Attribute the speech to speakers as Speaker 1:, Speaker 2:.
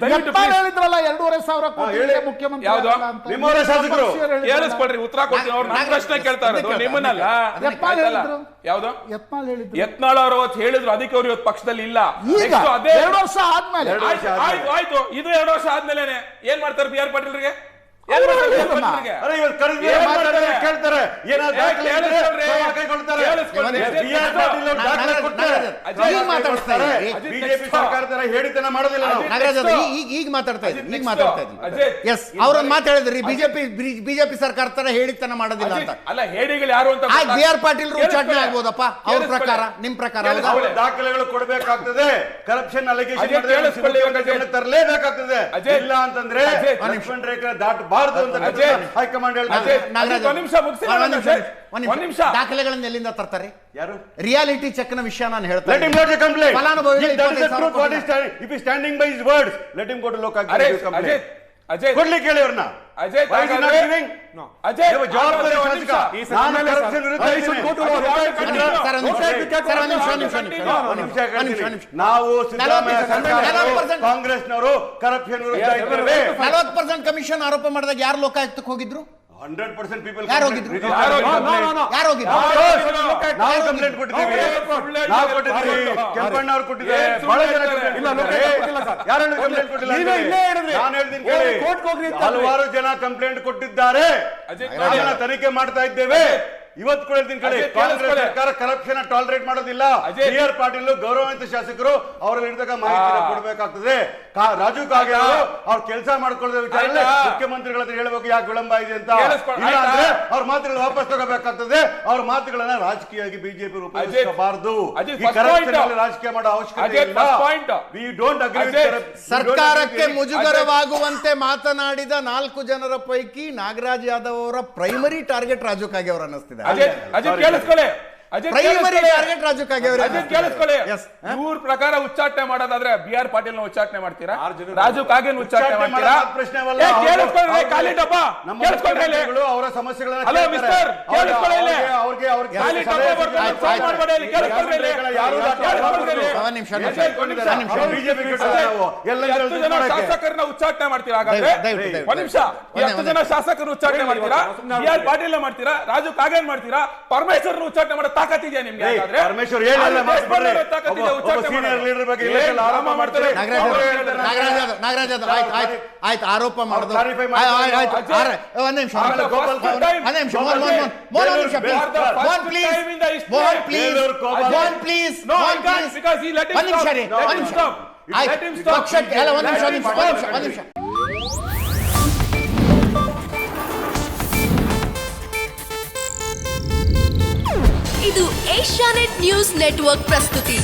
Speaker 1: ಹೇಳಿದ್ರಲ್ಲ 2,500 ಕೋಟಿ ಮುಖ್ಯಮಂತ್ರಿ
Speaker 2: ನಿಮ್ಮವರೇ ಶಾಸಕರು
Speaker 3: ಕೇಳಿಸ್ಕೊಳ್ರಿ, ಉತ್ತರ ಕೊಡ್ತೀನಿ. ಅವ್ರು ನನ್ನ ಪ್ರಶ್ನೆ ಕೇಳ್ತಾ ಇರೋದು ನಿಮ್ಮನ್ನಲ್ಲ. ಯಾವ್ದು ಯತ್ನಾಳ್ ಅವರು ಅವತ್ತು ಹೇಳಿದ್ರು, ಅದಕ್ಕೆ ಅವ್ರು ಇವತ್ತು ಪಕ್ಷದಲ್ಲಿ ಇಲ್ಲ.
Speaker 1: ಅದೇ 2 ವರ್ಷ ಆದ್ಮೇಲೆ
Speaker 3: ಆಯ್ತು, ಇದು 2 ವರ್ಷ ಆದ್ಮೇಲೆ ಏನ್ ಮಾಡ್ತಾರೆ ಬಿ ಆರ್ ಪಾಟೀಲ್ರಿಗೆ?
Speaker 2: ಬಿಜೆಪಿ ಸರ್ಕಾರದ ಹೇಳಿತನ ಮಾಡೋದಿಲ್ಲ.
Speaker 4: ಈಗ ಮಾತಾಡ್ತಾ ಇದ್ದೀನಿ ಅವ್ರೊಂದು ಮಾತು ಹೇಳಿದ್ರಿ, ಬಿಜೆಪಿ ಸರ್ಕಾರ ತರ ಹೇಳಿತನ ಮಾಡೋದಿಲ್ಲ ಅಂತ.
Speaker 3: ಅಲ್ಲ, ಹೇಡಿಗಳು ಯಾರು ಅಂತ
Speaker 4: ಬಿ ಆರ್ ಪಾಟೀಲ್ ಉಚ್ಚಾಟನೆ ಆಗ್ಬೋದಪ್ಪ ಅವ್ರ ಪ್ರಕಾರ, ನಿಮ್ ಪ್ರಕಾರ
Speaker 2: ದಾಖಲೆಗಳು ಕೊಡಬೇಕಾಗ್ತದೆ. ಕರಪ್ಷನ್ ಅಲಿಗೇಷನ್ ತರಲೇಬೇಕಾಗ್ತದೆ. ಇಲ್ಲ ಅಂತಂದ್ರೆ ದಾಟಬಾರದು ಅಂತ ಹೈಕಮಾಂಡ್ ಹೇಳ್ತಾರೆ.
Speaker 4: ದಾಖಲೆಗಳನ್ನ ಎಲ್ಲಿಂದ ತರ್ತಾರೆ?
Speaker 2: ಯಾರು?
Speaker 4: ರಿಯಾಲಿಟಿ ಚೆಕ್ ನ ವಿಷಯ ನಾನು ಹೇಳ್ತೇನೆ.
Speaker 2: ಕೊಡ್ಲಿಕ್ಕೆ ಹೇಳಿ ಅವ್ರನ್ನ. ನಾವು ಕಾಂಗ್ರೆಸ್ನವರು ಕರಪ್ಷನ್
Speaker 4: 40% ಕಮಿಷನ್ ಆರೋಪ ಮಾಡಿದಾಗ ಯಾರು ಲೋಕಾಯುಕ್ತಕ್ಕೆ ಹೋಗಿದ್ರು?
Speaker 2: 100% ಪೀಪಲ್
Speaker 4: ಯಾರು ಹೋಗಿದ್ರು?
Speaker 2: ನಾವು ಕಂಪ್ಲೇಂಟ್ ಕೊಟ್ಟಿದ್ದೀವಿ. ನಾವು ಕೊಟ್ಟಿದ್ದೀವಿ, ಕೆಂಪಣ್ಣ ಅವರು ಕೊಟ್ಟಿದ್ದಾರೆ, ಬಹಳ ಜನ ಯಾರು ಕಂಪ್ಲೇಂಟ್ ಕೊಟ್ಟಿಲ್ಲ. ನಾನು ಹೇಳ್ತೀನಿ ಕೇಳಿ, ಹಲವಾರು ಜನ ಕಂಪ್ಲೇಂಟ್ ಕೊಟ್ಟಿದ್ದಾರೆ. ಅದನ್ನ ತನಿಖೆ ಮಾಡ್ತಾ ಇದ್ದೇವೆ. ಇವತ್ತು ಕೂಡ ಹೇಳ್ತೀನಿ ಕೇಳಿ, ಕಾಂಗ್ರೆಸ್ ಸರ್ಕಾರ ಕರಪ್ಷನ್ ಟಾಲರೇಟ್ ಮಾಡೋದಿಲ್ಲ. ಬಿ ಆರ್ ಪಾಟೀಲ್ ಗೌರವಾನ್ವಿತ ಶಾಸಕರು ಅವರಲ್ಲಿ ಇರ್ತಕ್ಕ ಮಾಹಿತಿ ಕೊಡಬೇಕಾಗ್ತದೆ. ರಾಜು ಕಾಗೆ ಅವರು ಅವ್ರ ಕೆಲಸ ಮಾಡ್ಕೊಳ್ಳೋ ವಿಚಾರದಲ್ಲಿ ಮುಖ್ಯಮಂತ್ರಿಗಳ ಹತ್ರ ಹೇಳಬೇಕು ಯಾಕೆ ವಿಳಂಬ ಇದೆ ಅಂತ. ಇಲ್ಲ ಅಂದ್ರೆ ಅವ್ರ ಮಾತುಗಳು ವಾಪಸ್ ತಗೋಬೇಕಾಗ್ತದೆ. ಅವ್ರ ಮಾತುಗಳನ್ನ ರಾಜಕೀಯವಾಗಿ ಬಿಜೆಪಿ ಉಪಯೋಗಿಸಬಾರದು. ರಾಜಕೀಯ ಮಾಡೋ ಅವಶ್ಯಕತೆ ಇಲ್ಲ. We don't agree.
Speaker 4: ಸರ್ಕಾರಕ್ಕೆ ಮುಜುಗರವಾಗುವಂತೆ ಮಾತನಾಡಿದ 4 ಜನರ ಪೈಕಿ ನಾಗರಾಜ್ ಯಾದವ್ ಅವರ ಪ್ರೈಮರಿ ಟಾರ್ಗೆಟ್ ರಾಜು ಕಾಗೆ ಅವರು ಅನ್ನಿಸ್ತಿದೆ.
Speaker 3: ಇವ್ರ ಪ್ರಕಾರ ಉಚ್ಚಾಟನೆ ಮಾಡೋದಾದ್ರೆ ಬಿ ಆರ್ ಪಾಟೀಲ್ ನ ಉಚ್ಚಾಟನೆ ಮಾಡ್ತೀರಾ? ರಾಜು ಕಾಗೆ ಉಚ್ಚಾಟನೆ ಮಾಡ್ತೀರಾ?
Speaker 2: ಅವರ ಸಮಸ್ಯೆಗಳನ್ನ
Speaker 3: ಶಾಸಕರನ್ನ ಉಚ್ಚಾಟನೆ ಮಾಡ್ತೀರಾ? ಹಾಗಾದ್ರೆ ಒಂದ್ ನಿಮಿಷ, 10 ಜನ ಶಾಸಕರು ಉಚ್ಚಾಟನೆ ಮಾಡ್ತೀರಾ? ಬಿ ಆರ್ ಪಾಟೀಲ್ ಮಾಡ್ತೀರಾ? ರಾಜು ಕಾಗೆ ಮಾಡ್ತೀರಾ? ಪರಮೇಶ್ವರ್ ಉಚ್ಚಾಟನೆ ಮಾಡೋ ತಾಕತ್ತಿದೆಯಾ ನಿಮ್ಗೆ?
Speaker 2: ಪರಮೇಶ್ವರ್
Speaker 4: ಆಯ್ತು, ಆರೋಪ ಮಾಡೋದು
Speaker 5: ಇದು ಏಷ್ಯಾನೆಟ್ ನ್ಯೂಸ್ ನೆಟ್ವರ್ಕ್ ಪ್ರಸ್ತುತಿ.